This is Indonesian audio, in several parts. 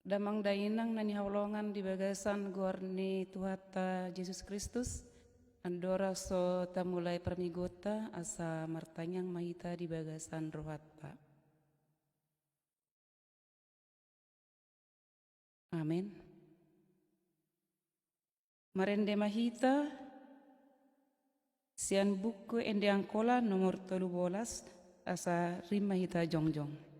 Damang dainang nani haulongan di bagasan guarni Tuhata Yesus Kristus. Andora so tamulai permigota asa martanyang mahita di bagasan rohata. Amin. Marende mahita sian buku ende angkola nomor 13 asa rim mahita jongjong.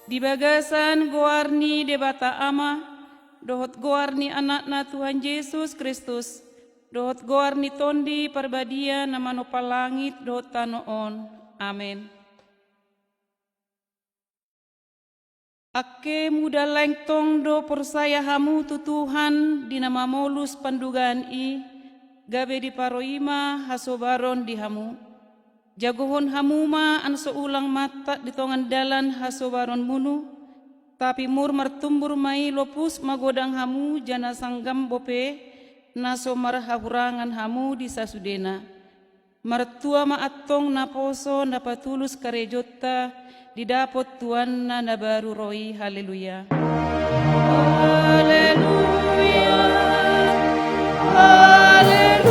Di bagasan goarni debata ama, dohot goarni anakna Tuhan Yesus Kristus, dohot goarni tondi perbadia nama nopal langit dohot tanoon. Amin. Ake muda lengtong do persaya hamu tu Tuhan di nama molus pandugaan i, gabe di paroima hasobaron di hamu. Jagohon hamuma an seulang mata di tongan dalan hasobaron munu, tapi mur martumbur mai lopus magodang hamu jana sanggam bope, naso marhahurangan hamu di sasudena. Martua maatong naposo napatulus karejota, didapot Tuan na baru roi. Haleluya. Haleluya. Haleluya.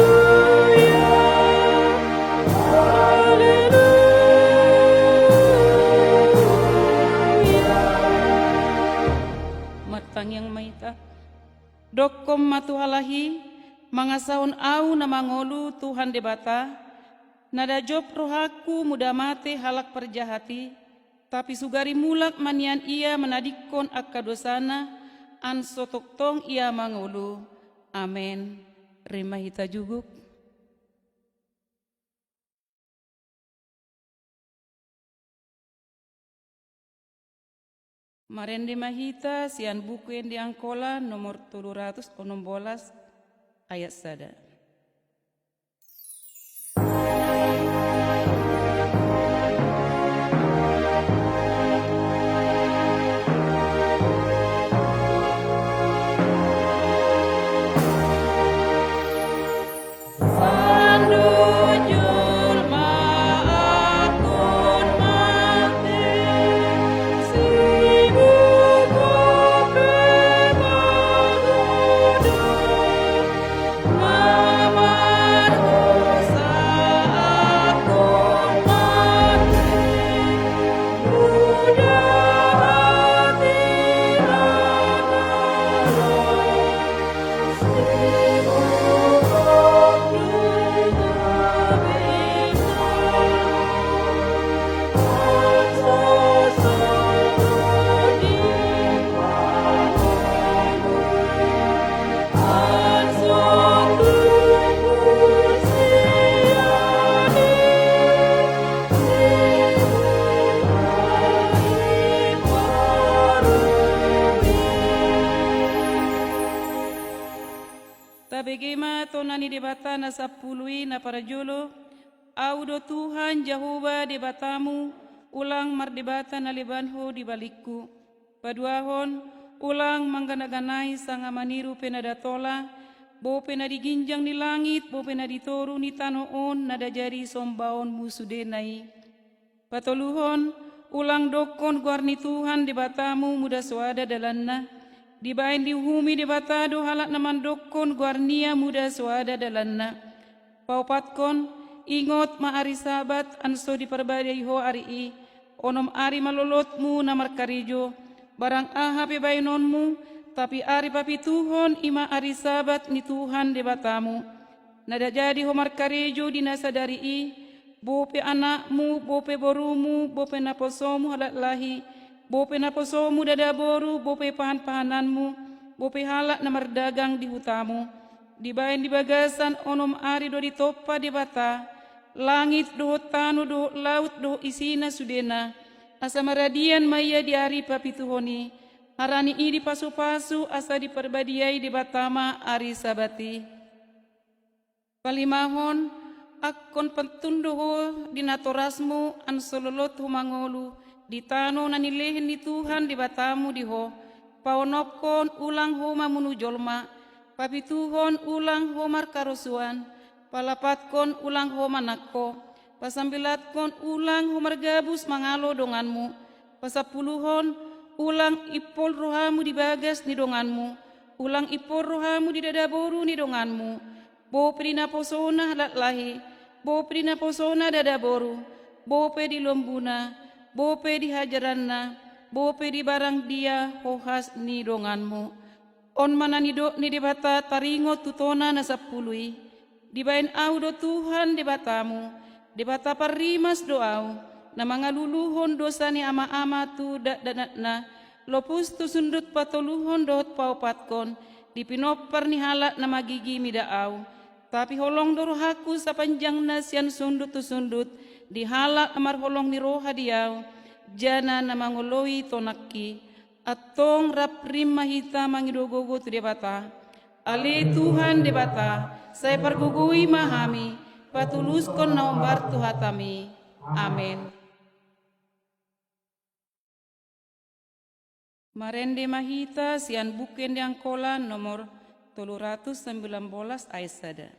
Yang maita dokom matuhalahi mangasaon au na mangolu Tuhan debata nada job rohaku muda mate halak perjahati tapi sugari mulak manian ia menadikon akadosana an sotoktong ia mangolu. Amen. Rima hita juguk. Marende mahita sian buku yang diangkola nomor 716 ayat sada. Bagaimana tonani debata na sapului na para jolo, audo Tuhan Jehovah debatamu, ulang mardebata na libanho di balikku. Paduahon, ulang manggana-ganai sanga maniru penadatola, bo penadiginjang di langit, bo penaditoru ni tanoon nada jari sombaon musudenai. Patoluhon, ulang dokon guarni Tuhan debatamu muda suada dalanna, dibain dihumi debatado halak naman dokon guarnia muda suada dalanna. Paupatkon, ingot maari sabat anso diperbadai ho ari i, onom ari malolotmu na markarijo, barang aha pebainonmu, tapi ari papituhon ima ari sabat ni Tuhan debatamu. Nada jadi ho markarijo dinasadari i, bope anakmu, bope borumu, bope naposomu halat lahi, bope naposomu dadaboru, bope pahan-pahananmu, bope halak na mardagang di hutamu. Dibayan di bagasan onom ari do ditopa di bata, langit do tanu do laut do isina sudena, asa maradian maya di ari papituhoni, harani i di pasu-pasu asa diperbadiai di batama ari sabati. Palimahon, akkon pentunduho dinatorasmu an sololot humangolu, di tano nanilehen ni Tuhan di batamu diho, paonopkon ulang homa munujolma, papituhon ulang homar karosuan, palapatkon ulang homa nakko, pasambilatkon ulang homar gabus mangalo donganmu, pasapuluhon ulang ipol rohamu di bagas ni donganmu, ulang ipol rohamu di dadaboru ni donganmu, bope di naposona halat lahi, bope di naposona dadaboru, bope di lombuna, bope di hajaranna, bope di barang dia hohas ni donganmu. On mana ni debata taringo tutona na sapului, dibain au do Tuhan debatamu, debata parimas doau, na mga luluhon dosa ni ama-ama tu na, lopus tu sundut patoluhon dohot paupatkon, dipinopar ni halak na magigi midaaw, tapi holong dorohaku sa panjang na siyan sundut tu sundut, di halak amar holong ni roha diaw, jana na mangoloy tonaki, atong raprim mahita mangidogogo tu debata. Ali Tuhan debata, saya pergugui mahami, patuluskon na umbar tuhatami. Amin. Marende mahita sian buken yang kola nomor 319 Aisada.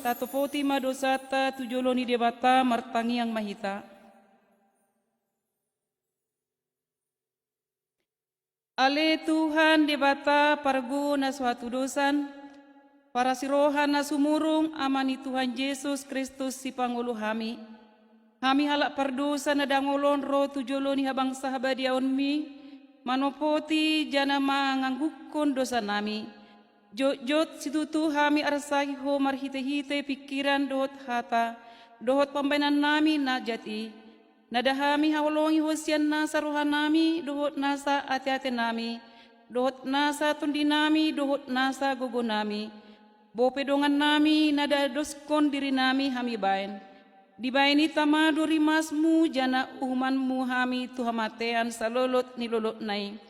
Tatopoti madosata tujoloni debata martangi yang mahita. Ale Tuhan debata pargu na suatu dosan, para sirohan na sumurung amani Tuhan Yesus Kristus si pangulu hami. Hami halak pardosa na dangolon ro tujoloni habang sahabadiaon mi, manopoti jana manganggukon dosa nami. Jot situtu hami arsahi ho marhite-hite pikiran dohot hata, dohot pambainan nami na jati. Nada hami hawalongi hosian nasa roha nami, dohot nasa ate-ate nami, dohot nasa tundi nami, dohot nasa gogo nami. Bope dongan nami, nada doskon diri nami hami bain. Dibaini tamadu rimasmu jana uhumanmu hami tuhamatean salolot nilolot nai.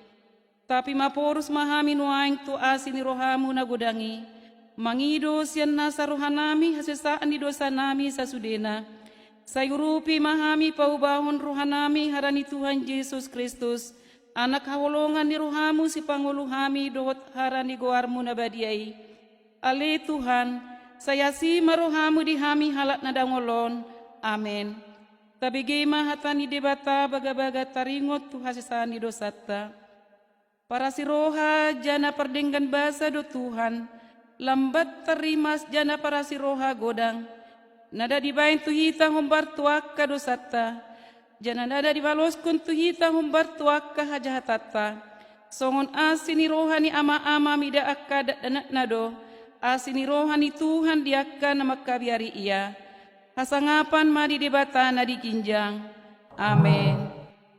Tapi maporus mahami nuaing tu asini rohamu na godangi. Mangido sian nasa rohanami hasesaan di dosa nami sasudena. Sayurupi mahami paubahon rohanami harani Tuhan Yesus Kristus. Anak hawolongan ni rohamu si panguluhami dohot harani goarmu na badiai. Ale Tuhan, saya si marohamu di hami halak na dangolon. Amen. Tabigema hatani debata baga-baga taringot tu hasesaan di dosata. Para siroha jana perdenggan basa do Tuhan, lambat terimas jana para siroha godang. Nada dibain tu hita humbar tuaka dosata, jana nada dibaloskun tu hita humbar tuaka hajahatata. Songon asini rohani ama-ama mida akada danak nado, asini rohani Tuhan diakan nama kabiari ia, hasangapan madi debata nadi kinjang. Amin.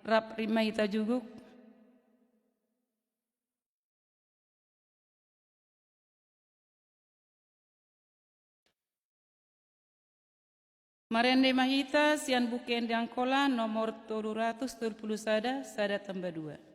Rap rima ita juguk. Marende mahita sian buken diangkola nomor 331 sada tambah 2.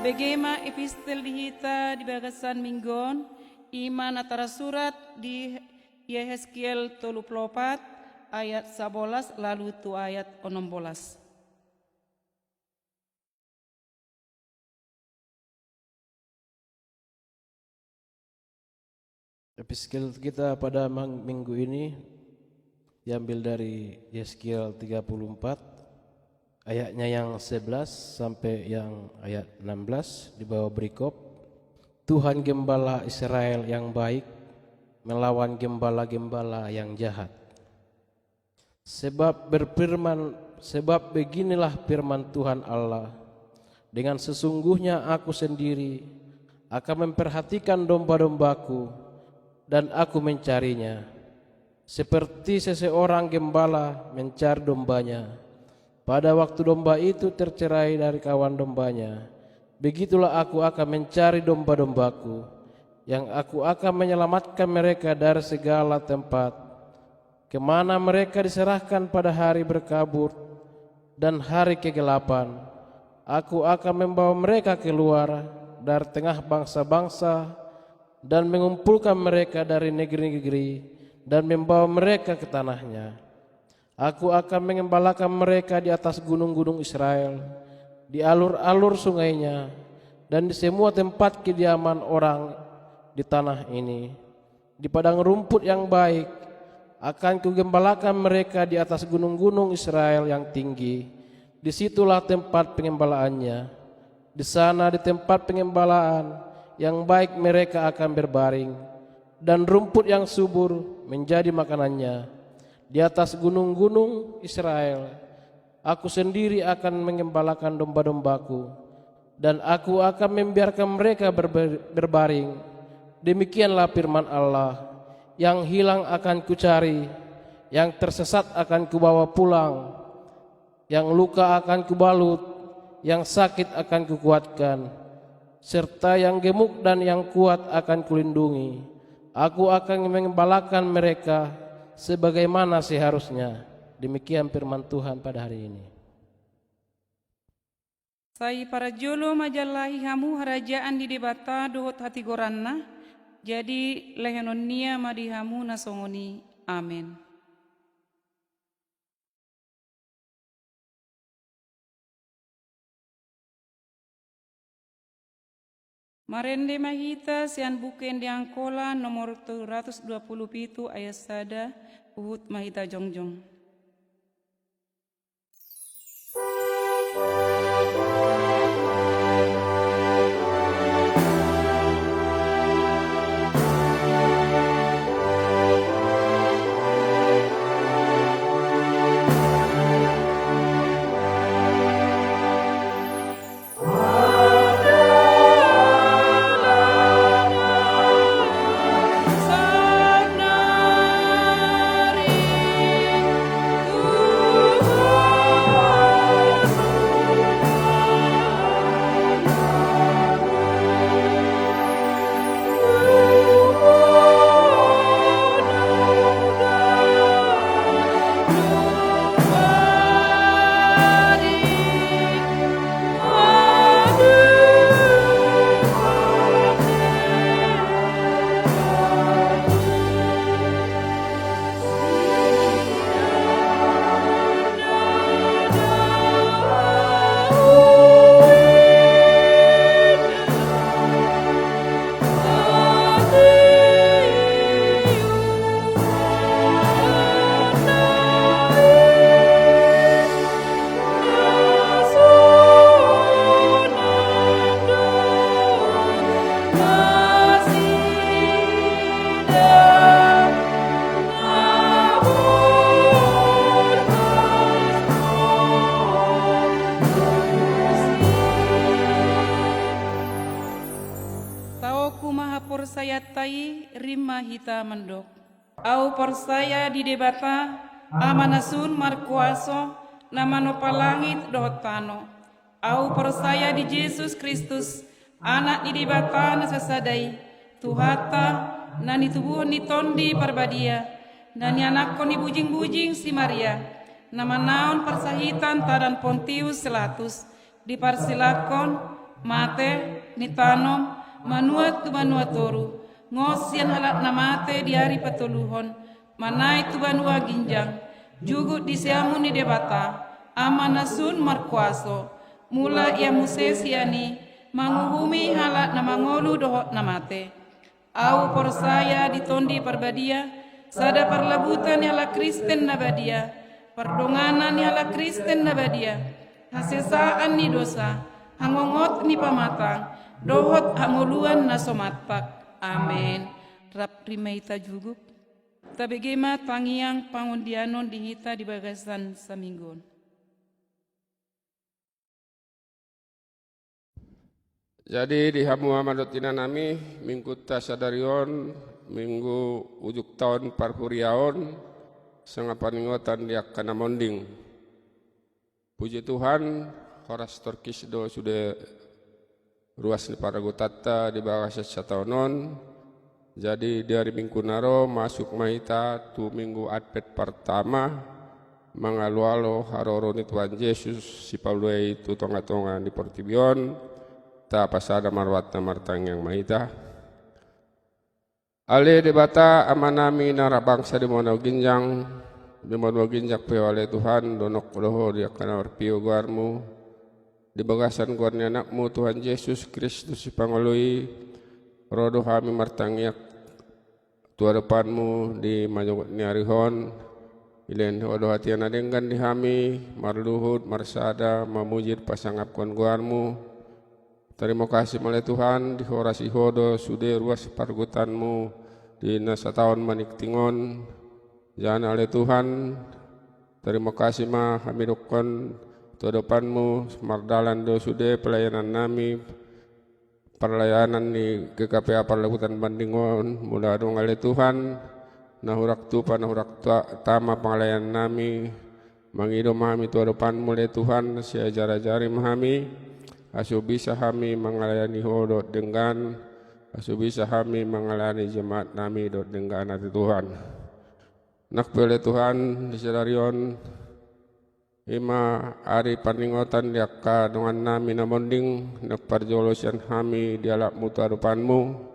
Tabegema epistel dihita di bagasan minggon, iman antara surat di Yehezkiel 34 ayat 11 lalu tu ayat 16. Epistel kita pada minggu ini diambil dari Yehezkiel 34 ayatnya yang 11 sampai yang ayat 16 di bawah berikop. Tuhan gembala Israel yang baik melawan gembala-gembala yang jahat. Sebab beginilah firman Tuhan Allah, dengan sesungguhnya aku sendiri akan memperhatikan domba-dombaku dan aku mencarinya, seperti seseorang gembala mencari dombanya. Pada waktu domba itu tercerai dari kawan dombanya, begitulah aku akan mencari domba-dombaku, yang aku akan menyelamatkan mereka dari segala tempat, kemana mereka diserahkan pada hari berkabut dan hari kegelapan. Aku akan membawa mereka keluar dari tengah bangsa-bangsa dan mengumpulkan mereka dari negeri-negeri dan membawa mereka ke tanahnya. Aku akan mengembalakan mereka di atas gunung-gunung Israel, di alur-alur sungainya, dan di semua tempat kediaman orang di tanah ini. Di padang rumput yang baik akan kugembalakan mereka di atas gunung-gunung Israel yang tinggi. Disitulah tempat pengembalaannya. Di sana di tempat pengembalaan yang baik mereka akan berbaring, dan rumput yang subur menjadi makanannya. Di atas gunung-gunung Israel, aku sendiri akan mengembalakan domba-dombaku, dan aku akan membiarkan mereka berbaring. Demikianlah firman Allah. Yang hilang akan kucari, yang tersesat akan kubawa pulang, yang luka akan kubalut, yang sakit akan kukuatkan, serta yang gemuk dan yang kuat akan kulindungi. Aku akan mengembalakan mereka sebagaimana seharusnya. Demikian firman Tuhan pada hari ini. Sai para jolo majalahi hamu harajaan di debata dohot hati goranna, jadi lehenonia madi hamu nasongoni. Amin. Marende mahita sian buken diangkola nomor 327 ayat sada uhut mahita jongjong. Au persaya di debata amanasun markuaso namano palangit dohotano. Au persaya di Yesus Kristus anak di debata nasasadai Tuhata nani tubuh ni tondi parbadia nani anakko ni bujing-bujing si Maria nama naon persahitan tadan Pontius Pilatus diparsilakon mate nitanom manuat tu manuatoru ngosian halat namate di hari petuluhon manai tu banua ginjang jugut di siamu ni debata amanasun markuaso mula ia musesiani manguhumi halat namangolu dohot namate au persaya ditondi perbadia sada perlabutan ala Kristen nabadia perdonganan ala Kristen nabadia hasesaan ni dosa hangongot ni pamatang dohot hamuluan nasomatak. Amin. Rap rimaita jugup. Tabegema tangiang pangundianon dihita di bagasan saminggon. Jadi di hamu amadotina nami minggu tasadarion minggu ujuk tahun parpuriaon sangapaningotan diak kana monding. Puji Tuhan, horas torkisdo sudah ruas ni para gutata di bawah sataonon. Jadi dari minggu naro masuk mahita tu minggu advent pertama mangalualo haroro ni Tuhan Yesus si Paului tu tonga-tonga di Portibion ta pasada marwata martang yang mahita. Ale debata amanami nara bangsa di Monau Ginjang di Monau Ginjak pewale Tuhan donok roho dia kana orpio guarmu di bagasan guarnya anakmu Tuhan Yesus Kristus si Pangolui rodo kami martangiak tua depanmu di manyogot ni arihon ilen odo hatian adenggan di kami marluhut marsada mamujid pasangap kon guarmu. Terima kasih malai Tuhan di horasi hodo sude ruas pargutanmu di nasa tahun maniktingon jangan oleh Tuhan. Terima kasih ma kami dokon tu depanmu mardalan do sude pelayanan nami perlayanan di GKPA Parlagutan Bandingon mula dong oleh Tuhan nahurak tupa nahurak tama pengalayan nami mangido mahami tu depanmu oleh Tuhan sia jara-jari mahami asu bisa kami mengalayani hodot dengan asu bisa kami mengalayani jemaat nami dot dengan hati Tuhan. Nak boleh Tuhan disadarion ima ari paningotan diakka dengan nami namonding nak parjolosian kami dialak mutu adupanmu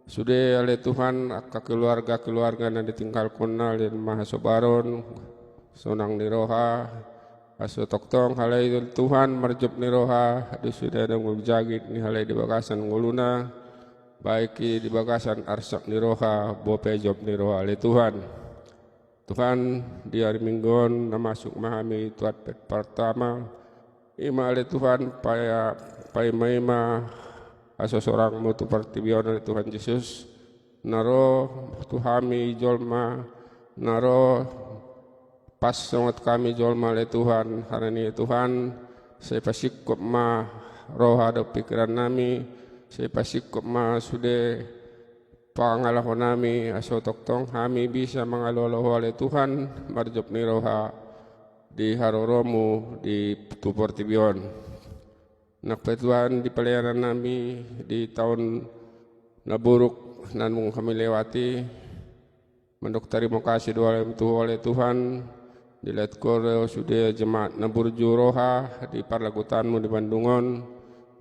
sudah oleh Tuhan akka keluarga na ditinggal kunal dan mahasobaron sonang niroha aso toktong halai Tuhan marjup ni roha adu sudah ada nguljagit ni halai di bagasan nguluna baiki di bagasan arsak ni roha bope job ni roha oleh Tuhan di hari mingguan na masuk mahami tuat pet pertama ima oleh Tuhan paya maima aso sorang mutu partibion oleh Tuhan Yesus naro Tuhami jolma naro pas sangat kami jolma oleh Tuhan hari ini Tuhan saya pasikop ma roh ada pikiran nami saya pasikop ma sudah pangalahon nami aso toktong kami bisa mengaluh oleh Tuhan marjop ni roha di haroromu di Tuportibion nak Tuhan di pelayanan nami di tahun naburuk nanmung kami lewati mendok terima kasih doa oleh Tuhan dilet koreo sudah jemaat naburju roha di parlagutanmu di Bandungon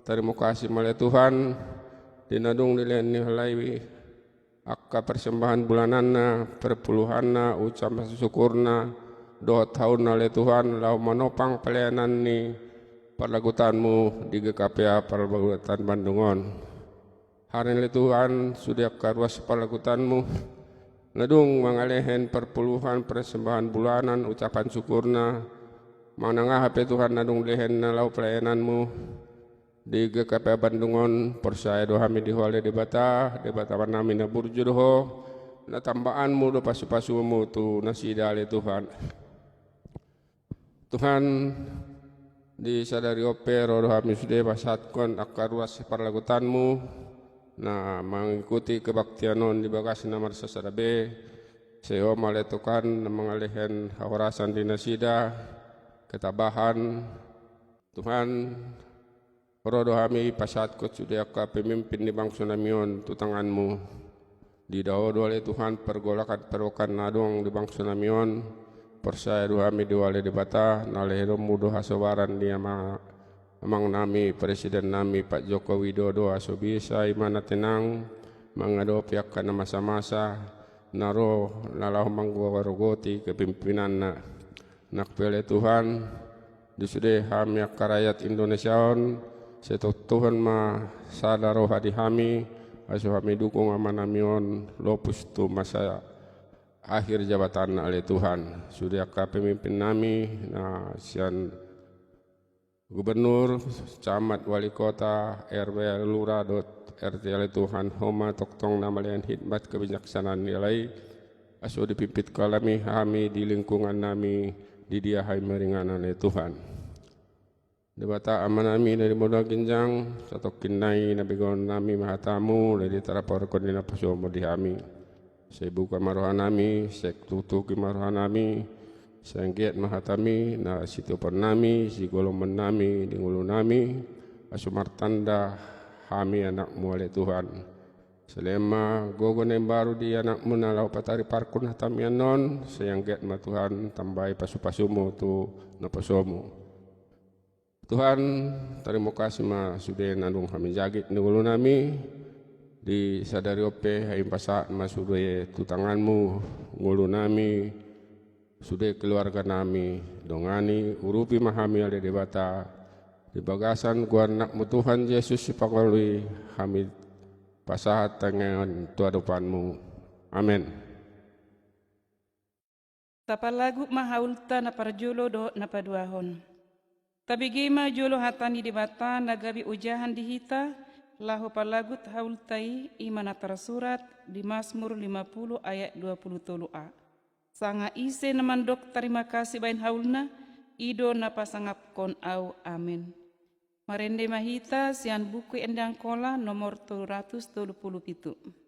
terima kasih oleh Tuhan di nadung dilen ni halai akka persembahan bulananna perpuluhanna ucapan syukurna doa tahun oleh Tuhan lau menopang pelayanan ni parlagutanmu di GKPA Parlagutan Bandungon hari ini Tuhan sudah karuas parlagutanmu Ledung mengalehen perpuluhan persembahan bulanan ucapan syukurna manangah HP Tuhan nadung lehen nalau pelayananmu di GKP Bandungon persaya doa kami dihole debata nami na burju doho na tambaanmu do pasu-pasumu tu nasida oleh Tuhan di sadari opero doa kami sudah pasatkon akaruas parlagutanmu nah mengikuti kebaktianon di bagas nomor sesadabe Seo maletukan mengalihan hawarasan dinasida ketabahan Tuhan rodo kami pasat ko sudah ka pemimpin di bangsa namion tu tanganmu di daodo oleh Tuhan pergolakan perokan nadong di bangsa namion persaya doa kami diwale di bata nalehero mudo hasawaran dia amang nami presiden nami Pak Joko Widodo aso bisa imana tenang mangado pihak kana masa-masa naro lalau mangwarogoti kepimpinan nak pele Tuhan disude kami rakyat Indonesiaon seto Tuhan ma sadaro hadi kami aso kami dukung amanamion lopus tu masa akhir jabatan oleh Tuhan sudah ka pemimpin nami na sian gubernur camat wali kota RW lurah RT oleh Tuhan homa toktong namalian hikmat kebijaksanaan nilai aso dipimpin kalami kami di lingkungan nami di dia hai meringanan oleh Tuhan. Debata amanami dari Modal Ginjang satu kinai nabigon nami mahatamu dari tarapor kondina pasomo di kami. Saya buka marohan nami, sek tutuki marohan nami, senggiat mahatami na situ nami, si golongan nami di ngulu nami, asumartanda kami anak muale Tuhan. Selema gogon yang baru di anak menalau patari parkun hatamian non, sayanggiat ma Tuhan tambahi pasu-pasumu tu na pasomo. Tuhan, terima kasih ma sudah nandung kami jagit ni ulu nami di sadari ope hai pasak ma sudah tutanganmu ngulu nami sudah keluarga nami dongani urupi mahami ada di bata di bagasan gua anakmu Tuhan Yesus sipakolui kami pasahat tangan tua depanmu. Amin. Tapa lagu mahaulta na parjulo do na paduahon. Tabigima julo hatani di bata nagabi ujahan di hita lahu palagut haultai imana tersurat di Mazmur 50 ayat 23a. Sanga ise namandok terima kasih bain haulna ido na pasangap kon au amin. Marende mahita sian buku endang kola nomor 337.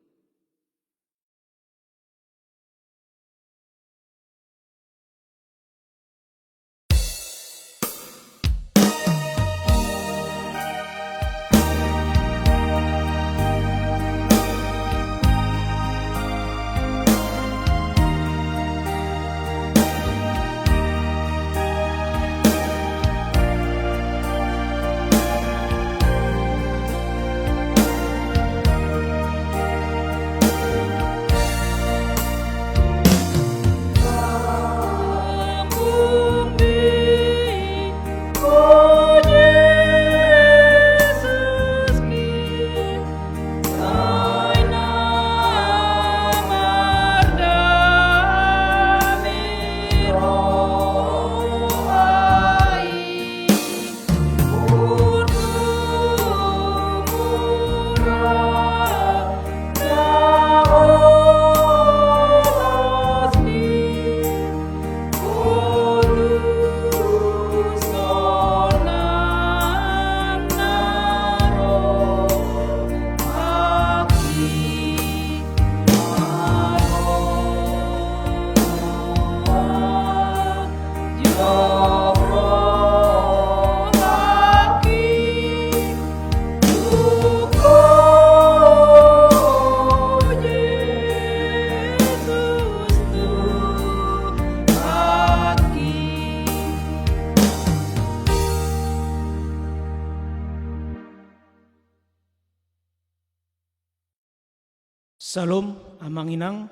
Salam amanginang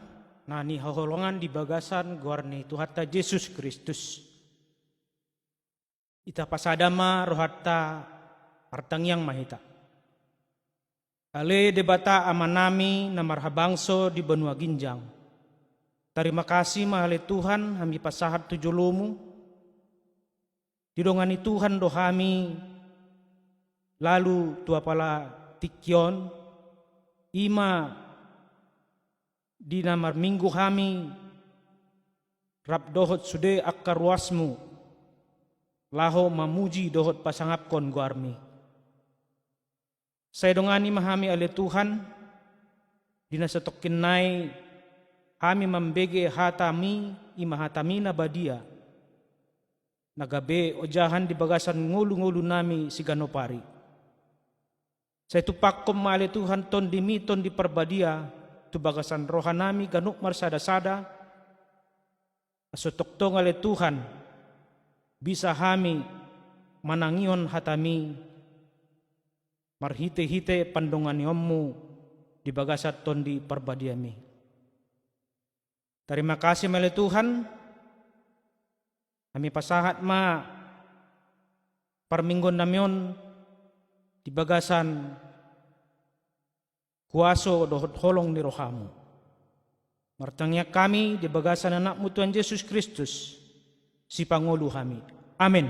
nani haholongan di bagasan guarni Tuhatta Yesus Kristus. Ita pasadama rohatta partangyang mahita. Ale debata amanami na marhabangso di benua ginjang. Terima kasih mahale Tuhan kami pasahat tujulumu. Didongani Tuhan dohami lalu tuapala tikyon ima di namar minggu kami rap dohot sude akkar wasmu laho mamuji dohot pasangap kon guarmi. Saya dongani mahami ale Tuhan dina setokin nai Ami mambege hatami imahatamina badia. Nagabe ojahan di bagasan ngulu-ngulu nami si ganopari. Sa itupakom mali Tuhan ton dimiton di perbadia. Tu bagasan rohanami ganuk marsada-sada. Asotokto ngale Tuhan. Bisa hami manangion hatami. Marhite-hite pandonganiyommu di bagasat ton di perbadiami. Terima kasih mele Tuhan. Kami pasahat ma perminggon namion di bagasan kuaso dohot holong ni rohamu. Martangnya kami di bagasan anakmu Tuhan Yesus Kristus, si Pangulu kami. Amin.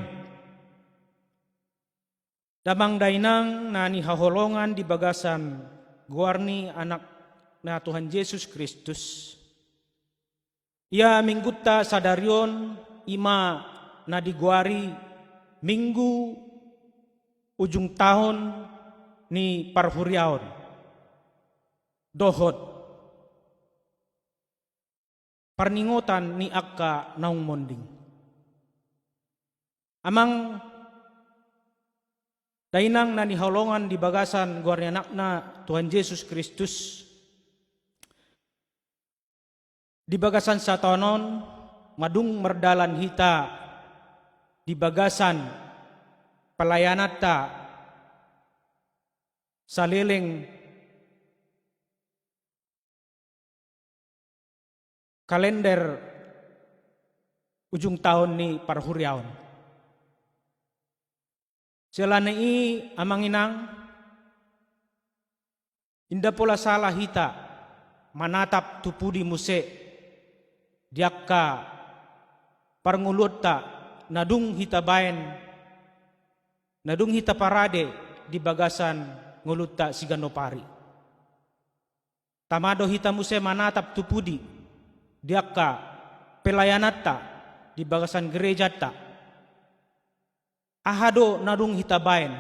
Damang dainang nani haholongan di bagasan guarni anak na Tuhan Yesus Kristus. Ia minggutta sadarion ima na diguari minggu ujung tahun ni parhuriaon. Dohot parningotan ni akka naung monding. Amang dainang na nihaulongan di bagasan guarni anak na Tuhan Yesus Kristus. Di bagasan satanon madung merdalan hita di bagasan pelayanata salileng kalender ujung tahun ni parhuriaon. Selana i amanginang inda pola salah hita manatap tupudi muse diakka parngulutta nadung hita baen nadung hita parade di bagasan ngulutta si ganopari. Tamado hita muse manatap tupudi diakka pelayanatta di bagasan gerejata. Ahado nadung hita baen.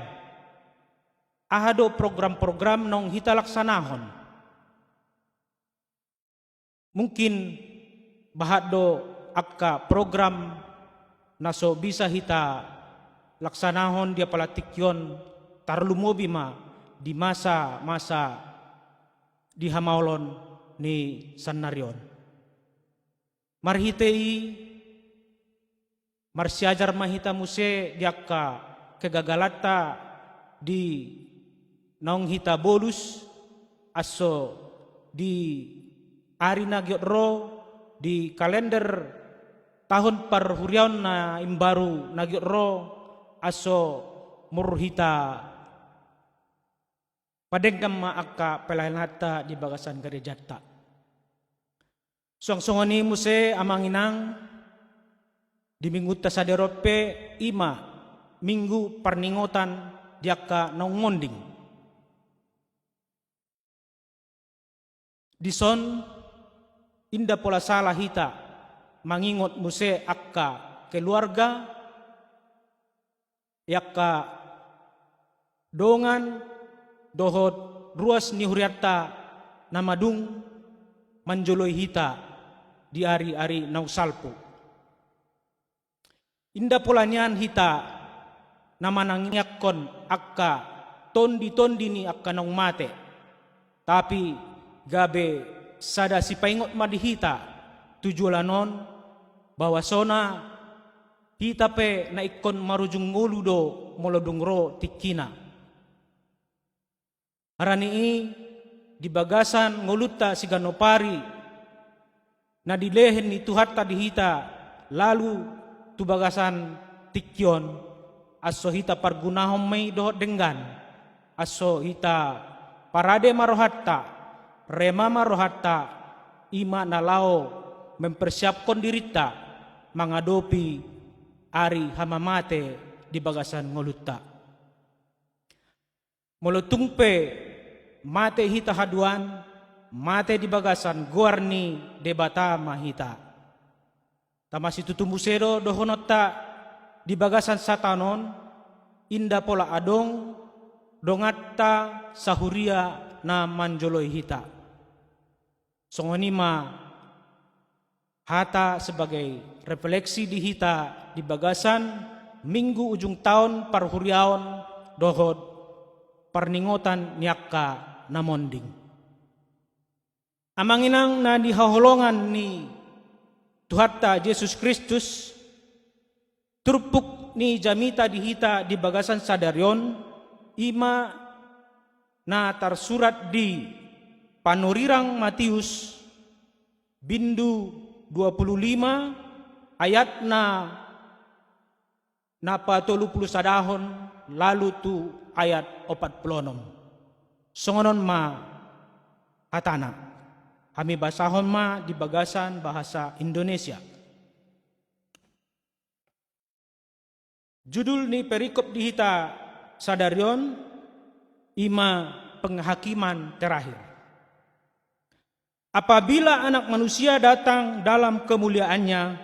Ahado program-program nong hita laksanahon. Mungkin bahado akka program naso bisa hita laksanahon dia palatikyon tarlumobi ma di masa-masa di hamaulon ni Sanarion. Marhitei marsiajar mahita muse diakka kegagalata di naung hita bolus aso di arina gyotro di kalender tahun parhuriaon na imbaru na gyotro aso murhita padengkam maakka pelayanata di bagasan gerejata. Song-songoni muse amanginang di minggu tasaderope ima minggu parningotan diakka naung monding. Dison inda pola salah hita mangingot muse akka keluarga yakka dongan dohot ruas ni huriatta namadung manjoloi hita di ari-ari nausalpo. Inda pola nian hita namanangyakon akka tondi-tondi ni akka naung mate. Tapi gabe sada si paingot madihita tujuanon bahwa sona hita pe na ikon marujung nguludo molodung ro tikina. Harani di bagasan nguluta si ganopari na dilehen ni tuhatta dihita lalu tu bagasan tikyon aso hita pargunahom may dohot denggan aso hita parade marohatta rema marohatta ima nalao mempersiapkan dirita mengadopi ari hamamate di bagasan ngolutta. Molotungpe mate hita haduan mate di bagasan guarni debata mahita. Tamasi tutumbusero dohonotta di bagasan satanon inda pola adong dongatta sahuria na manjoloi hita. Songonima hata sebagai refleksi di hita di bagasan minggu ujung tahun parhuriaon dohod parningotan niakka namonding. Amanginang na dihaholongan ni Tuhatta Yesus Kristus turpuk ni jamita di hita di bagasan sadarion ima na tersurat di Panurirang Matius bindu 25 ayat na 30 sadahon lalu tu ayat 46. Songonon ma hatana. Kami basahon ma di bagasan bahasa Indonesia. Judul ni perikop di hita sadarion ima penghakiman terakhir. Apabila anak manusia datang dalam kemuliaannya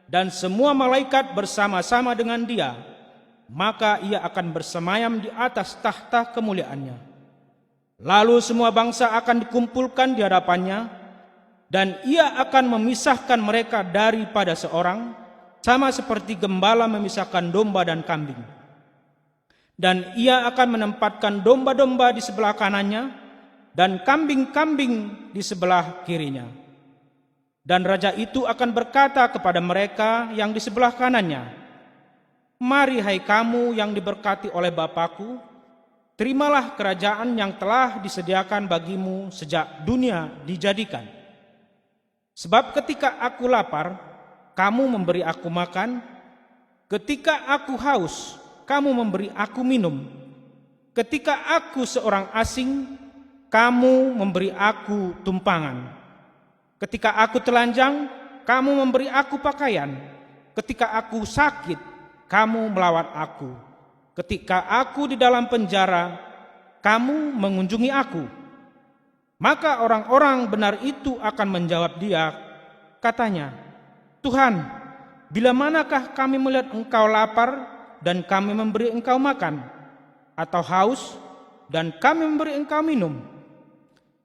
dan semua malaikat bersama-sama dengan dia, maka ia akan bersemayam di atas tahta kemuliaannya. Lalu semua bangsa akan dikumpulkan di hadapannya, dan ia akan memisahkan mereka daripada seorang, sama seperti gembala memisahkan domba dan kambing. Dan ia akan menempatkan domba-domba di sebelah kanannya, dan kambing-kambing di sebelah kirinya. Dan raja itu akan berkata kepada mereka yang di sebelah kanannya, "Mari hai kamu yang diberkati oleh Bapakku, terimalah kerajaan yang telah disediakan bagimu sejak dunia dijadikan. Sebab ketika aku lapar, kamu memberi aku makan, ketika aku haus, kamu memberi aku minum, ketika aku seorang asing, kamu memberi aku tumpangan. Ketika aku telanjang, kamu memberi aku pakaian. Ketika aku sakit, kamu melawat aku. Ketika aku di dalam penjara, kamu mengunjungi aku." Maka orang-orang benar itu akan menjawab dia, katanya, "Tuhan, bila manakah kami melihat engkau lapar dan kami memberi engkau makan, atau haus dan kami memberi engkau minum?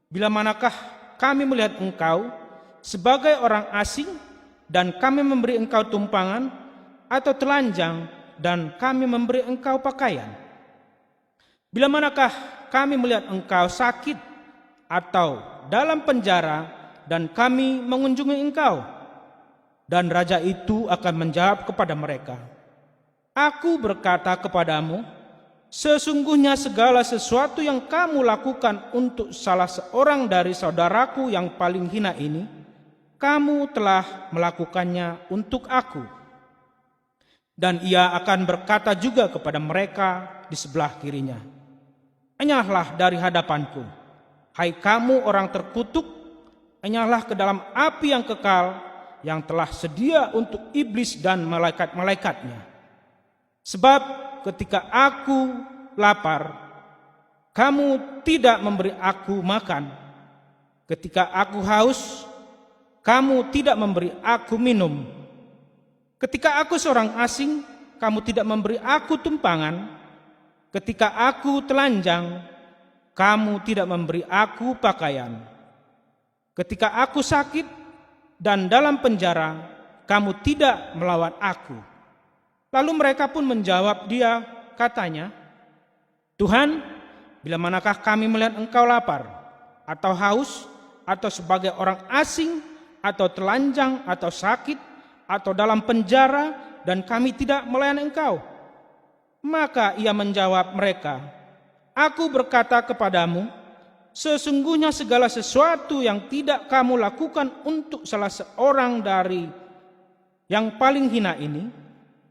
Bila manakah kami melihat engkau sebagai orang asing dan kami memberi engkau tumpangan, atau telanjang dan kami memberi engkau pakaian? Bila manakah kami melihat engkau sakit atau dalam penjara dan kami mengunjungi engkau?" Dan raja itu akan menjawab kepada mereka, "Aku berkata kepadamu, sesungguhnya segala sesuatu yang kamu lakukan untuk salah seorang dari saudaraku yang paling hina ini, kamu telah melakukannya untuk aku." Dan ia akan berkata juga kepada mereka di sebelah kirinya, "Enyahlah dari hadapanku, hai kamu orang terkutuk, enyahlah ke dalam api yang kekal yang telah sedia untuk iblis dan malaikat-malaikatnya. Sebab ketika aku lapar, kamu tidak memberi aku makan. Ketika aku haus, kamu tidak memberi aku minum. Ketika aku seorang asing, kamu tidak memberi aku tumpangan. Ketika aku telanjang, kamu tidak memberi aku pakaian. Ketika aku sakit dan dalam penjara, kamu tidak melawat aku." Lalu mereka pun menjawab dia, katanya, "Tuhan, bila manakah kami melihat engkau lapar, atau haus, atau sebagai orang asing, atau telanjang, atau sakit, atau dalam penjara, dan kami tidak melayani engkau?" Maka ia menjawab mereka, "Aku berkata kepadamu, sesungguhnya segala sesuatu yang tidak kamu lakukan untuk salah seorang dari yang paling hina ini,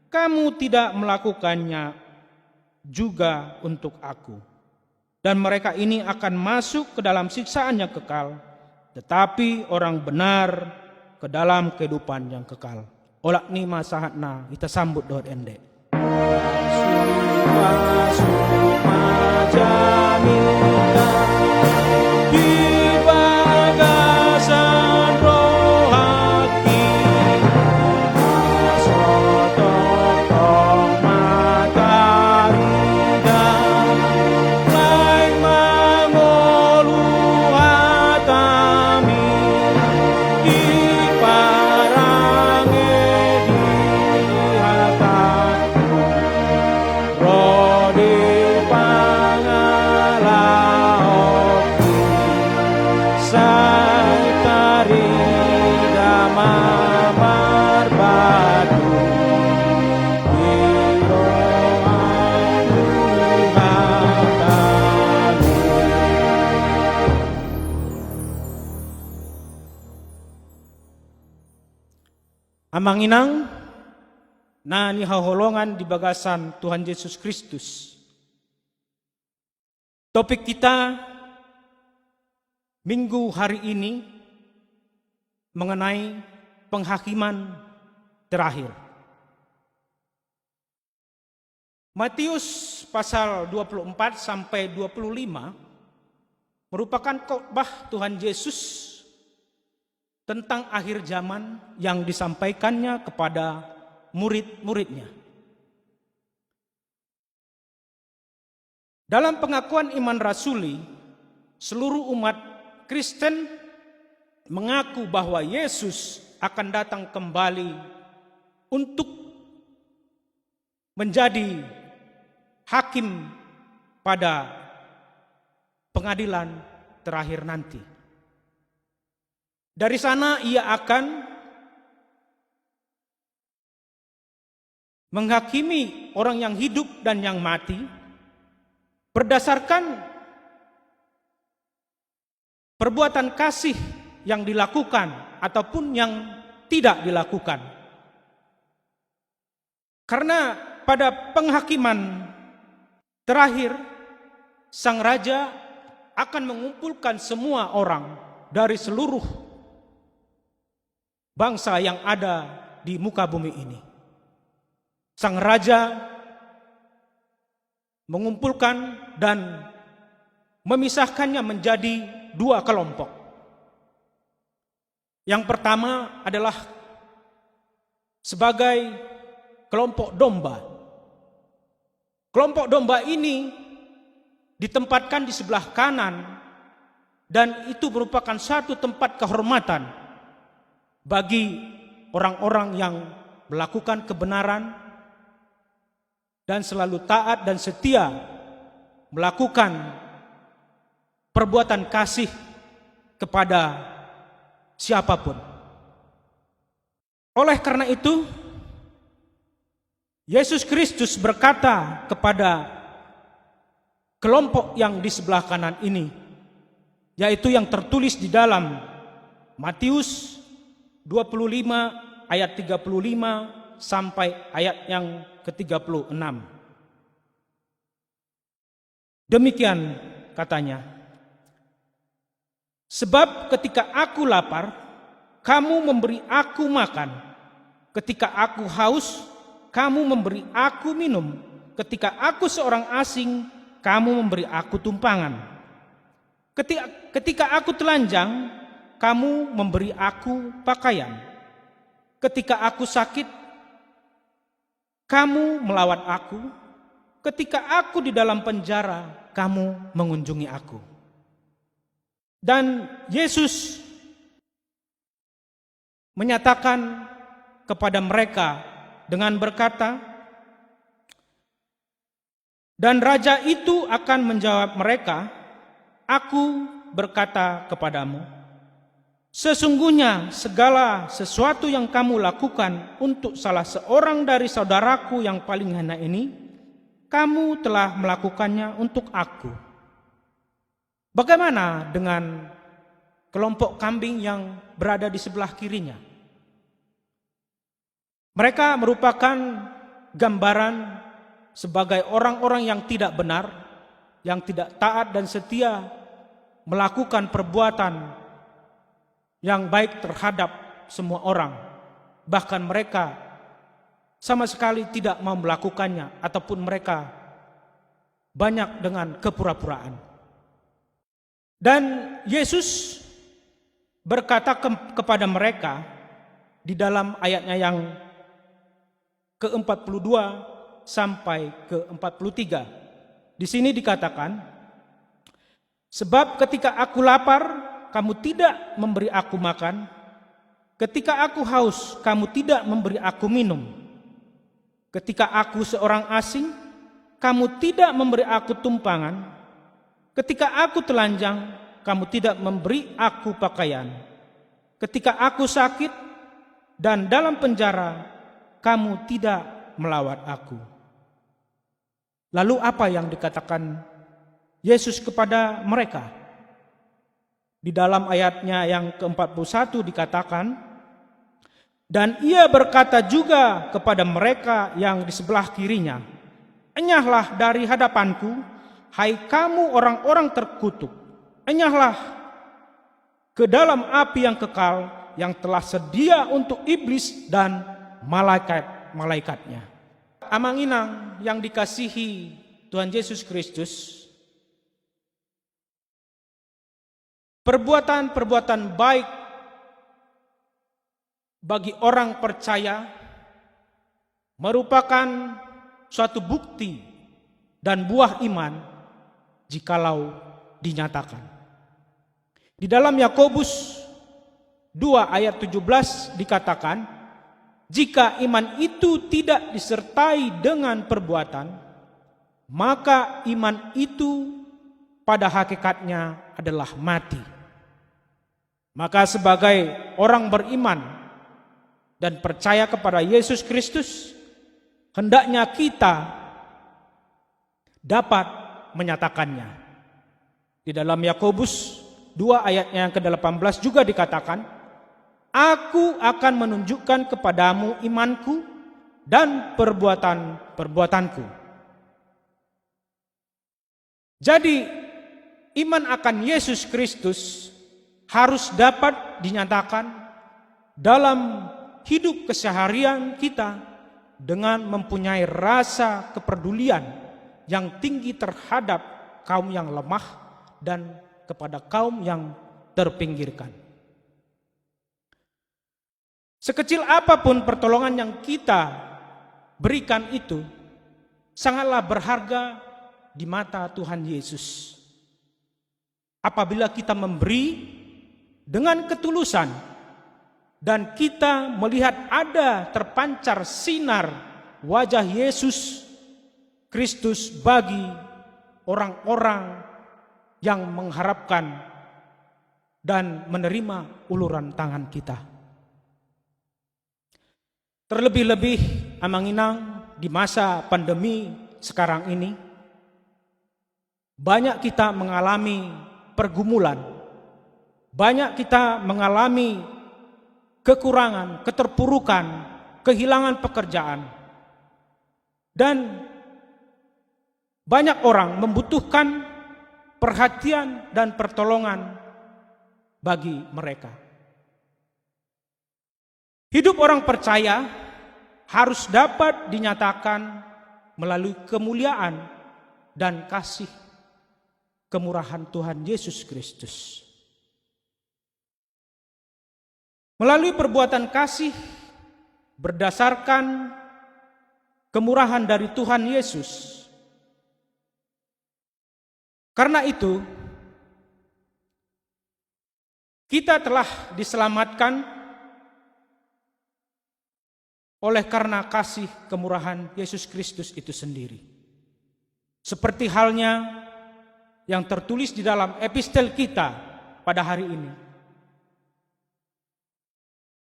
kamu tidak melakukannya juga untuk aku." Dan mereka ini akan masuk ke dalam siksaan yang kekal, tetapi orang benar ke dalam kehidupan yang kekal. Olak ni masahatna kita sambut doa endek. Para Amanginang na nihaholongan di bagasan Tuhan Yesus Kristus. Topik kita minggu hari ini mengenai penghakiman terakhir. Matius pasal 24 sampai 25 merupakan khotbah Tuhan Yesus tentang akhir zaman yang disampaikannya kepada murid-muridnya. Dalam pengakuan iman rasuli, seluruh umat Kristen mengaku bahwa Yesus akan datang kembali untuk menjadi hakim pada pengadilan terakhir nanti. Dari sana ia akan menghakimi orang yang hidup dan yang mati berdasarkan perbuatan kasih yang dilakukan ataupun yang tidak dilakukan. Karena pada penghakiman terakhir, sang raja akan mengumpulkan semua orang dari seluruh bangsa yang ada di muka bumi ini. Sang raja mengumpulkan dan memisahkannya menjadi dua kelompok. Yang pertama adalah sebagai kelompok domba. Kelompok domba ini ditempatkan di sebelah kanan dan itu merupakan satu tempat kehormatan bagi orang-orang yang melakukan kebenaran dan selalu taat dan setia melakukan perbuatan kasih kepada siapapun. Oleh karena itu, Yesus Kristus berkata kepada kelompok yang di sebelah kanan ini, yaitu yang tertulis di dalam Matius 25 ayat 35 sampai ayat yang ke-36. Demikian katanya, sebab ketika aku lapar, kamu memberi aku makan. Ketika aku haus, kamu memberi aku minum. Ketika aku seorang asing, kamu memberi aku tumpangan. Ketika aku telanjang, kamu memberi aku pakaian. Ketika aku sakit, kamu melawat aku. Ketika aku di dalam penjara, kamu mengunjungi aku. Dan Yesus menyatakan kepada mereka dengan berkata, dan raja itu akan menjawab mereka, aku berkata kepadamu, sesungguhnya segala sesuatu yang kamu lakukan untuk salah seorang dari saudaraku yang paling hina ini, kamu telah melakukannya untuk aku. Bagaimana dengan kelompok kambing yang berada di sebelah kirinya? Mereka merupakan gambaran sebagai orang-orang yang tidak benar, yang tidak taat dan setia melakukan perbuatan yang baik terhadap semua orang. Bahkan mereka sama sekali tidak mau melakukannya, ataupun mereka banyak dengan kepura-puraan. Dan Yesus berkata kepada mereka di dalam ayatnya yang ke-42 sampai ke-43. Di sini dikatakan, sebab ketika aku lapar, kamu tidak memberi aku makan. Ketika aku haus, kamu tidak memberi aku minum. Ketika aku seorang asing, kamu tidak memberi aku tumpangan. Ketika aku telanjang, kamu tidak memberi aku pakaian. Ketika aku sakit dan dalam penjara, kamu tidak melawat aku. Lalu apa yang dikatakan Yesus kepada mereka? Di dalam ayatnya yang ke-41 dikatakan, Dan ia berkata juga kepada mereka yang di sebelah kirinya, "Enyahlah dari hadapanku, hai kamu orang-orang terkutuk. Enyahlah ke dalam api yang kekal yang telah sedia untuk iblis dan malaikat-malaikatnya." Amang-inang yang dikasihi Tuhan Yesus Kristus, perbuatan-perbuatan baik bagi orang percaya merupakan suatu bukti dan buah iman jikalau dinyatakan. Di dalam Yakobus 2 ayat 17 dikatakan, jika iman itu tidak disertai dengan perbuatan, maka iman itu pada hakikatnya adalah mati. Maka sebagai orang beriman dan percaya kepada Yesus Kristus, hendaknya kita dapat menyatakannya. Di dalam Yakobus 2 ayatnya yang ke-18 juga dikatakan, "Aku akan menunjukkan kepadamu imanku dan perbuatan-perbuatanku." Jadi, iman akan Yesus Kristus harus dapat dinyatakan dalam hidup keseharian kita dengan mempunyai rasa kepedulian yang tinggi terhadap kaum yang lemah dan kepada kaum yang terpinggirkan. Sekecil apapun pertolongan yang kita berikan itu sangatlah berharga di mata Tuhan Yesus. Apabila kita memberi dengan ketulusan dan kita melihat ada terpancar sinar wajah Yesus Kristus bagi orang-orang yang mengharapkan dan menerima uluran tangan kita. Terlebih-lebih amang-inang di masa pandemi sekarang ini, banyak kita mengalami pergumulan, banyak kita mengalami kekurangan, keterpurukan, kehilangan pekerjaan, dan banyak orang membutuhkan perhatian dan pertolongan bagi mereka. Hidup orang percaya harus dapat dinyatakan melalui kemuliaan dan kasih kemurahan Tuhan Yesus Kristus. Melalui perbuatan kasih berdasarkan kemurahan dari Tuhan Yesus. Karena itu, kita telah diselamatkan oleh karena kasih kemurahan Yesus Kristus itu sendiri. Seperti halnya yang tertulis di dalam epistel kita pada hari ini,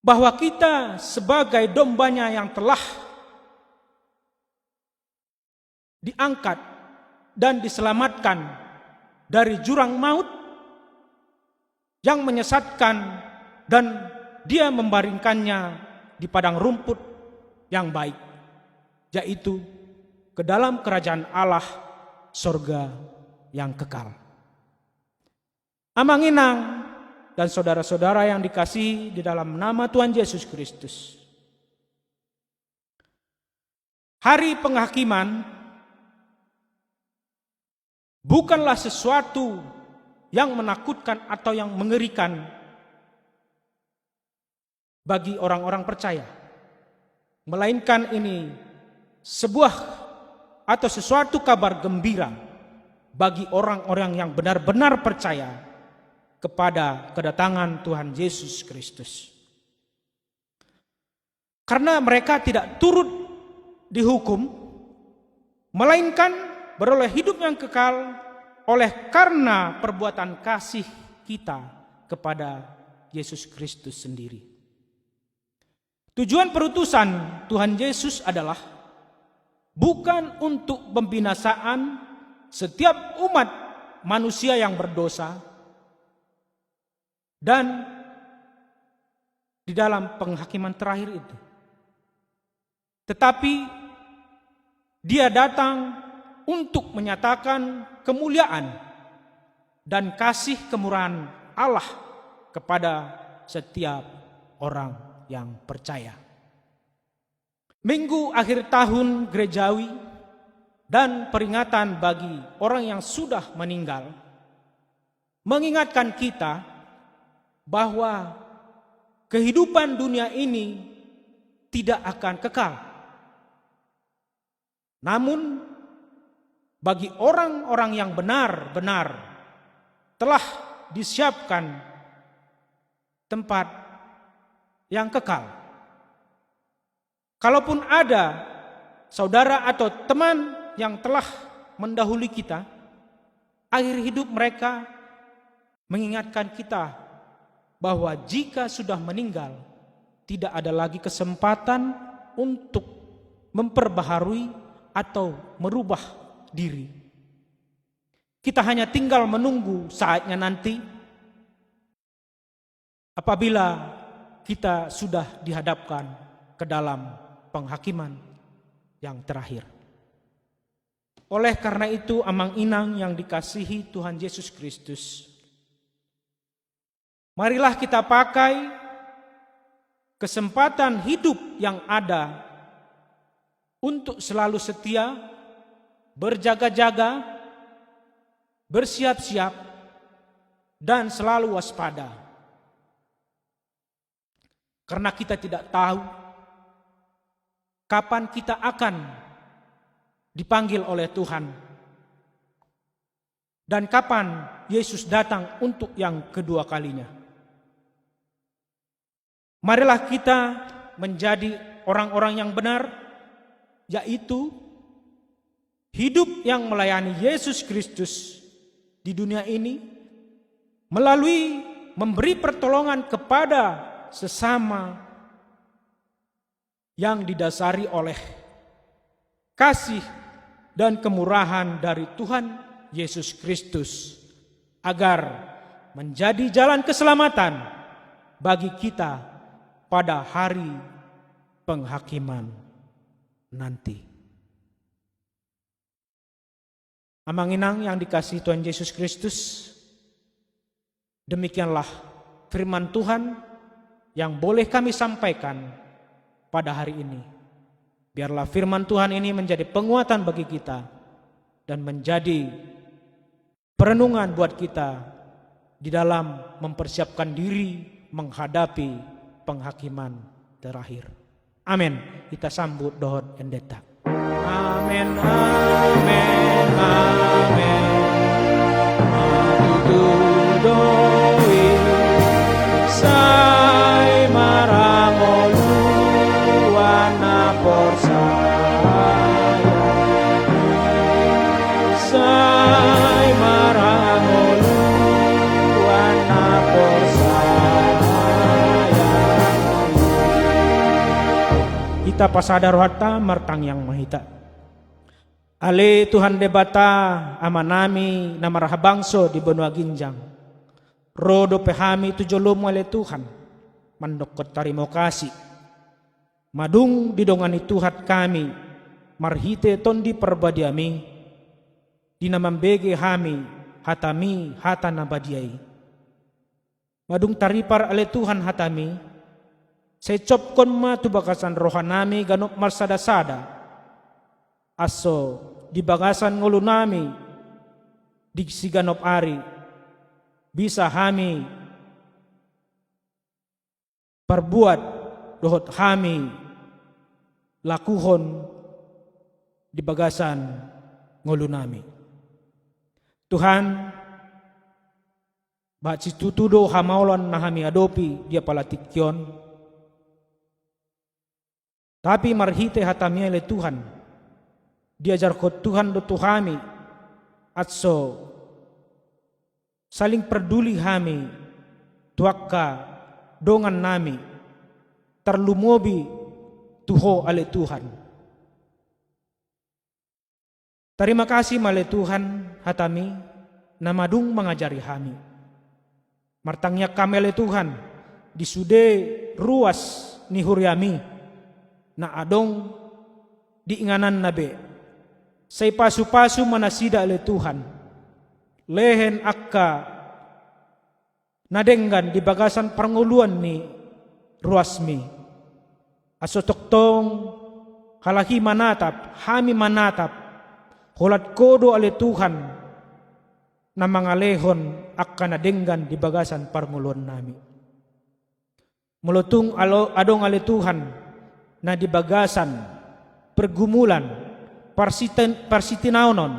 bahwa kita sebagai dombanya yang telah diangkat dan diselamatkan dari jurang maut yang menyesatkan, dan dia membaringkannya di padang rumput yang baik, yaitu ke dalam kerajaan Allah, sorga yang kekal. Amang-inang dan saudara-saudara yang dikasihi di dalam nama Tuhan Yesus Kristus, hari penghakiman bukanlah sesuatu yang menakutkan atau yang mengerikan bagi orang-orang percaya, melainkan ini sebuah atau sesuatu kabar gembira bagi orang-orang yang benar-benar percaya kepada kedatangan Tuhan Yesus Kristus. Karena mereka tidak turut dihukum, melainkan beroleh hidup yang kekal oleh karena perbuatan kasih kita kepada Yesus Kristus sendiri. Tujuan perutusan Tuhan Yesus adalah bukan untuk pembinasaan setiap umat manusia yang berdosa, dan di dalam penghakiman terakhir itu. Tetapi dia datang untuk menyatakan kemuliaan dan kasih kemurahan Allah kepada setiap orang yang percaya. Minggu akhir tahun gerejawi dan peringatan bagi orang yang sudah meninggal mengingatkan kita bahwa kehidupan dunia ini tidak akan kekal. Namun bagi orang-orang yang benar-benar telah disiapkan tempat yang kekal. Kalaupun ada saudara atau teman yang telah mendahului kita, akhir hidup mereka mengingatkan kita bahwa jika sudah meninggal, tidak ada lagi kesempatan untuk memperbaharui atau merubah diri. Kita hanya tinggal menunggu saatnya nanti apabila kita sudah dihadapkan ke dalam penghakiman yang terakhir. Oleh karena itu, amang-inang yang dikasihi Tuhan Yesus Kristus, marilah kita pakai kesempatan hidup yang ada untuk selalu setia, berjaga-jaga, bersiap-siap, dan selalu waspada. Karena kita tidak tahu kapan kita akan dipanggil oleh Tuhan dan kapan Yesus datang untuk yang kedua kalinya. Marilah kita menjadi orang-orang yang benar, yaitu hidup yang melayani Yesus Kristus di dunia ini melalui memberi pertolongan kepada sesama yang didasari oleh kasih dan kemurahan dari Tuhan Yesus Kristus, agar menjadi jalan keselamatan bagi kita pada hari penghakiman nanti. Amang-inang yang dikasihi Tuhan Yesus Kristus, demikianlah firman Tuhan yang boleh kami sampaikan pada hari ini. Biarlah firman Tuhan ini menjadi penguatan bagi kita dan menjadi perenungan buat kita di dalam mempersiapkan diri menghadapi penghakiman terakhir. Amin. Kita sambut doa endeta. Amin, amin, amin. Matutudoi sai marangolu wana porsaya, sai marangolu wana porsaya. Kita pasadar harta martang yang mahita. Ale Tuhan debata amanami namaraha bangso di benua ginjang. Rodo pehami tujolomu ale Tuhan. Mandokot tarimo kasih. Madung didongani Tuhan kami. Marhite tondi perbadiami. Dinamambege hami hatami hatana badiai. Madung taripar ale Tuhan hatami. Secopkon ma tubakasan rohanami ganop marsada-sada. Aso di bagasan ngulu nami di siganop ari bisa hami perbuat dohot hami lakuhon di bagasan ngulu nami. Tuhan baci tutudo hamaulan nahami adopi dia palatikyon, tapi marhite hatami le Tuhan diajar kot Tuhan do tuhami atso saling peduli hami tuakka dongan nami terlumobi tuho ale Tuhan. Terima kasih male Tuhan hatami namadung mengajari hami. Martangnya kami ale Tuhan disude ruas ni huriami na adong diinganan nabe. Say pasu-pasu manasida ale Tuhan. Lehen akka nadenggan di bagasan panguluan ni ruasmi. Aso toktong halahi manatap, hami manatap, hulat kodo ale Tuhan na mga lehon akka nadenggan di bagasan panguluan nami. Mulutong adong ale Tuhan na di bagasan pergumulan parsitinaunon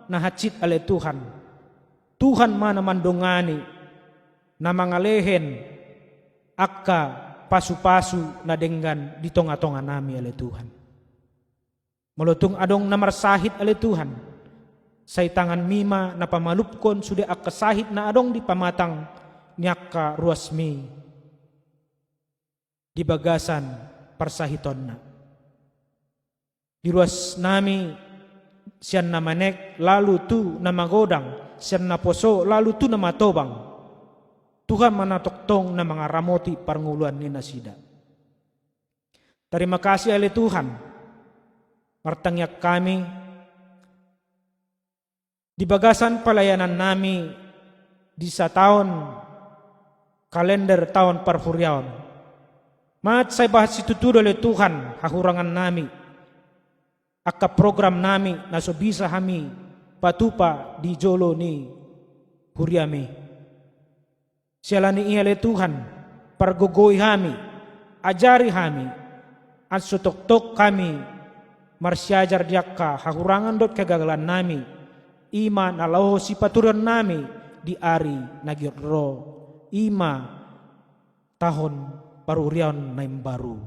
na hatsit ale Tuhan. Tuhan mana mandongani na mga lehen akka pasu-pasu na denggan di tonga-tonga nami ale Tuhan. Mulutong adong namarsahit ale Tuhan. Say tangan mima na pamalupkon sudah akka sahit na adong di pamatang nyaka ruasmi di bagasan parsahiton na. Di ruas nami siyan na manek lalu tu na magodang, siyan na poso lalu tu na matobang. Tuhan manatoktong na mga ramoti parnguluan ni nasida. Terima kasih ale Tuhan. Martangyak kami di bagasan pelayanan nami di sa tahun kalender tahun parhuriaon. Mat say bahas situtudo ale Tuhan hahurangan nami. Akka program nami na so bisa kami patupa di jolo ni huriami. Siala ni iale Tuhan pargogoy kami, ajari kami, at sutok-tok kami marsyajar diakka hakurangan dot kegagalan nami, ima nalaho si paturan nami di ari nagyotro, ima tahun paruriaon na baru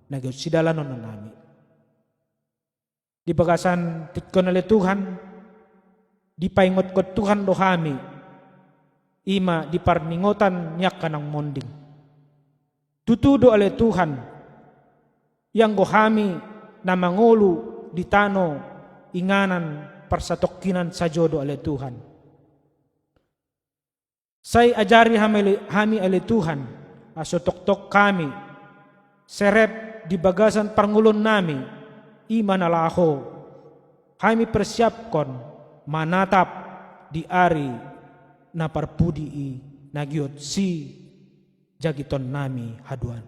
nagyot sidalanon na nami. Di bagasan titkon ale Tuhan, di paingot-kot Tuhan do kami, ima di parningotan nyak kanang monding. Tutudo ale Tuhan, yang go kami na mangulu di tano inganan parsatokinan sa jodo ale Tuhan. Say ajari kami ale Tuhan, aso tok-tok kami, serep di bagasan pangulon nami, ima nalaho, kami persiapkon manatap di ari na parpudi nagyot si jagiton nami haduan.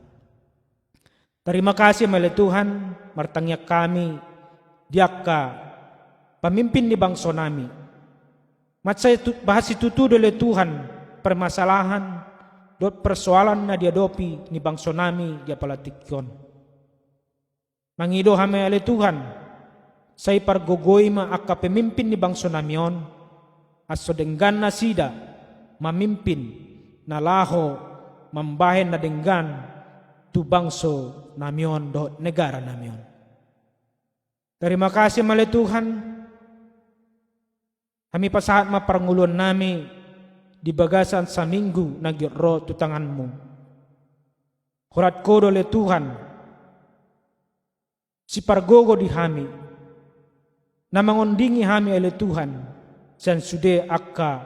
Terima kasih mele Tuhan, martangyak kami diakka pamimpin ni bangso nami. Matsay bahas itutudo le Tuhan permasalahan dot persoalan na diadopi ni bangso nami dia palatikon. Mangido kami ale Tuhan, say pargogoy ma akka pemimpin ni bangso namion, aso denggan na sida, mamimpin, na laho, mambahen na denggan, tu bangso namion do negara namion. Terima kasih male Tuhan, kami pasahat maparngulon nami, di bagasan sa minggu nagyotro tutanganmu. Hurat kodo le Tuhan, si pargogo di kami, na mangondingi kami ale Tuhan, san sude akka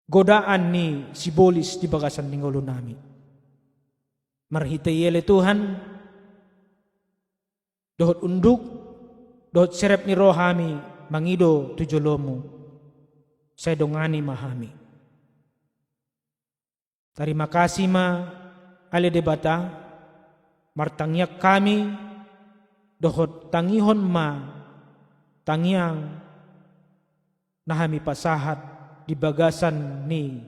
godaan ni si bolis di bagasan ningulo nami. Marhitay ale Tuhan, dohot unduk, dohot serep ni rohami, mangido tujolomu, say dongani mahami. Terima kasih ma ale debata, martangyak kami dohot tangihon ma tangyang nahami pasahat di bagasan ni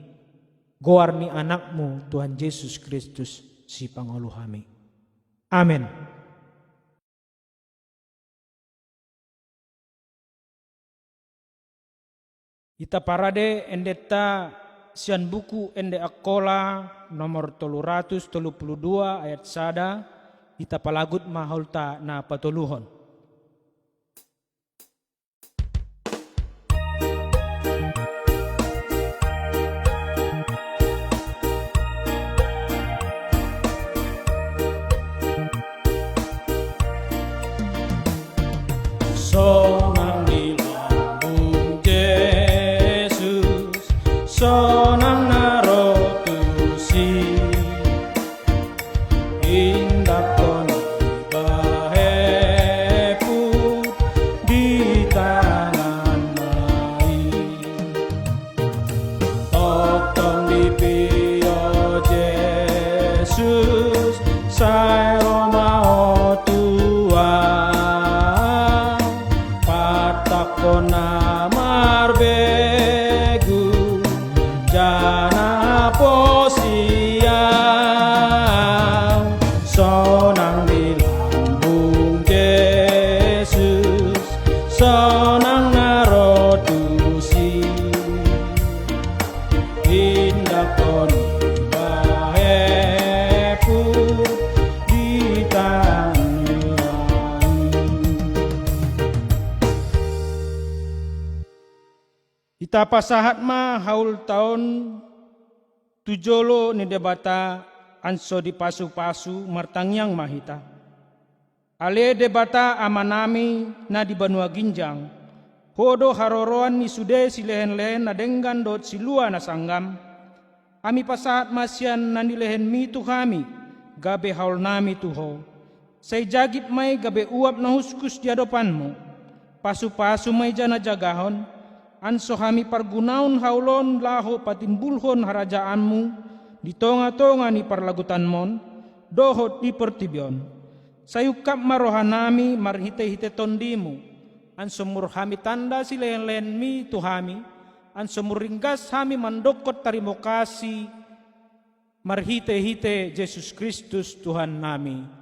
goar ni anakmu Tuhan Yesus Kristus si Pangulo kami. Amen. Ita parade endeta sian buku ende akola nomor 332 ayat sada. Ita palagut maholta na patuluhon. Sonang di lambung Yesus, sonang narotusi. indakon baheput di tangan mai tokong di pio Yesus sai romao tua patakona marbegu jana posiang sonang di lambung Yesus sonang narodusi indakon bahepu di tangan. Ita pasahat ma haul tahun tujolo ni debata anso di pasu-pasu martangyang mahita. Ale debata amanami na di Banua Ginjang. Hodo haroroan ni sude si lehen-lehen na denggan dot silua na sanggam. Ami pasahat masyan na nilehen mi tu kami gabe haul nami tuho. Say jagit may gabe uap na huskus di adopanmu. Pasu-pasu may jana jagahon. Anso kami pargunaon haulon laho patimbulhon harajaanmu di tonga-tonga ni parlagutanmon dohot di pertibyon sayukap marohanami marhite-hite tondimu anso murhami tanda si lehen-lehen mi tuhami anso muringgas hami mandokot tarimo kasih marhite-hite Yesus Kristus Tuhan nami.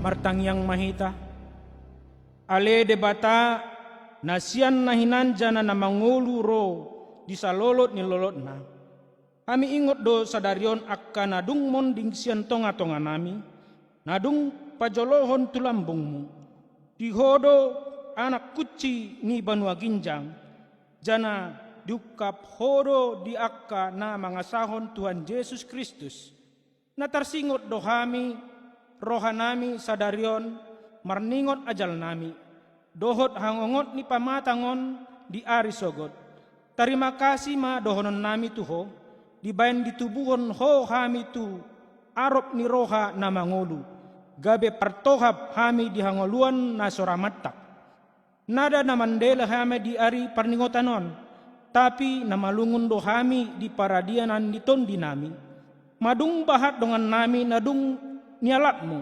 Martangyang mahita ale debata nasian nahinan jana na mangulu ro di salolot ni lolot na kami ingot do sadarion akka nadung monding sian tonga-tonga nami nadung pajolohon tulambungmu di hodo anak kuci ni Banua Ginjang jana diukap hodo di akka na mangasahon Tuhan Yesus Kristus na tarsingot do kami rohanami sadarion marningot ajal nami dohot hangongot ni pamatangon di ari sogot tarima kasih ma dohonon nami tuho dibayan ditubuhon ho kami tu arop ni roha na mangolu gabe partohap kami di hangoluan na soramatak nada na mandela kami di ari parningotanon tapi namalungun do kami di paradianan di tondi nami madung bahat dengan nami nadung nialatmu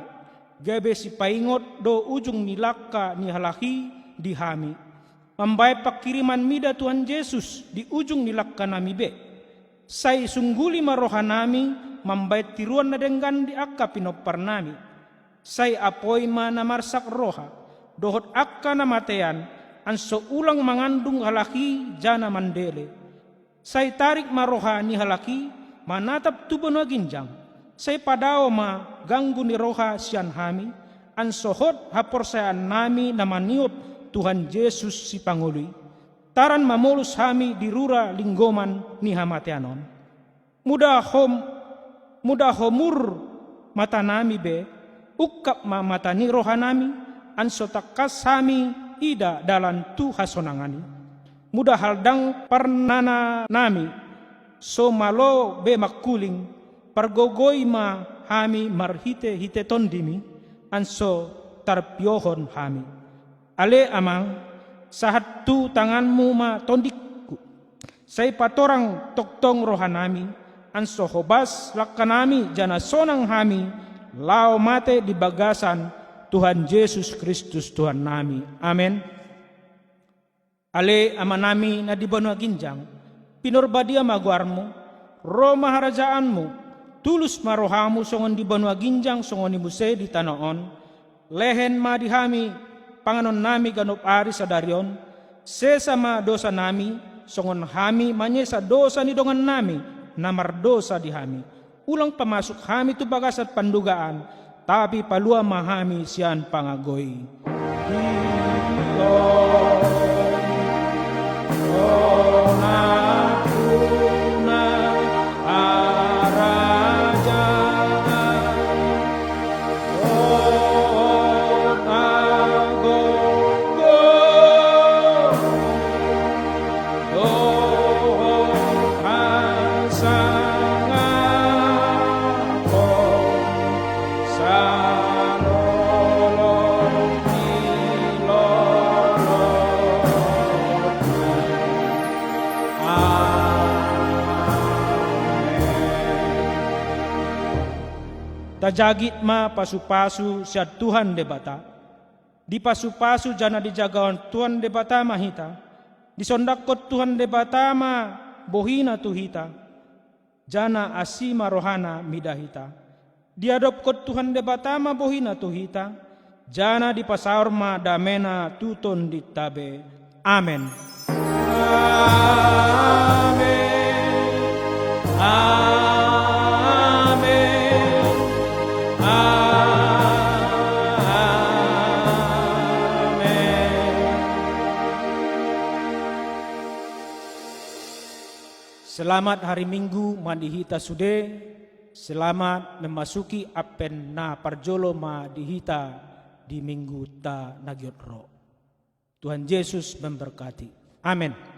gabe si paingot do ujung nilaka ni halahi di hami mambai pakiriman mida Tuhan Yesus di ujung nilaka nami be say sungguli marohanami mambai tiruan na denggan di akka pinopar nami say apoy ma na marsak roha dohot akka na matean anso ulang mangandung halahi jana mandele say tarik maroha ni halaki manatap tu Banua Ginjang say padao ma ganggu ni roha sian hami ansohot haporsayaan nami na maniop Tuhan Yesus si Pangului taran mamulus hami di rura linggoman ni hamateanon mudah homur mata nami be ukap ma mata ni roha nami anso takas hami ida dalan tu hasonangani mudah haldang parnana nami so malo be makuling pargogoy ma hami marhite hite tondimi anso tarpiohon hami Ale amang, sahat tu tanganmu ma tondikku. Say patorang toktong rohanami, anso hobas lakanami jana sonang hami, lao mate di bagasan Tuhan Yesus Kristus Tuhan nami. Amen. Ale amanami na di banua ginjang, pinorbadia maguarmu, roh maharajaanmu, tulus marohamu songon di banua ginjang songon imuse di tanaon, lehen madihami panganon nami ganop ari sadarion, sesama dosa nami, songon hami manyesa dosa ni dongan nami, namar dosa di hami. Ulang pamasuk hami tu bagasat pandugaan, tapi palua mahami sian pangagoy. Tajagit ma pasu-pasu siya Tuhan debata. Di pasu-pasu jana dijagawan Tuhan debata mahita. Disondakot Tuhan debata ma bohina tuhita. Jana asima rohana midahita. Diadopkot Tuhan debata ma bohina tuhita. Jana di pasaur ma damena tuton ditabe. Amen. Amen. Amen. Selamat hari Minggu mandihita sude. Selamat memasuki apen na parjolo mandihita di minggu ta nagyot ro. Tuhan Yesus memberkati. Amin.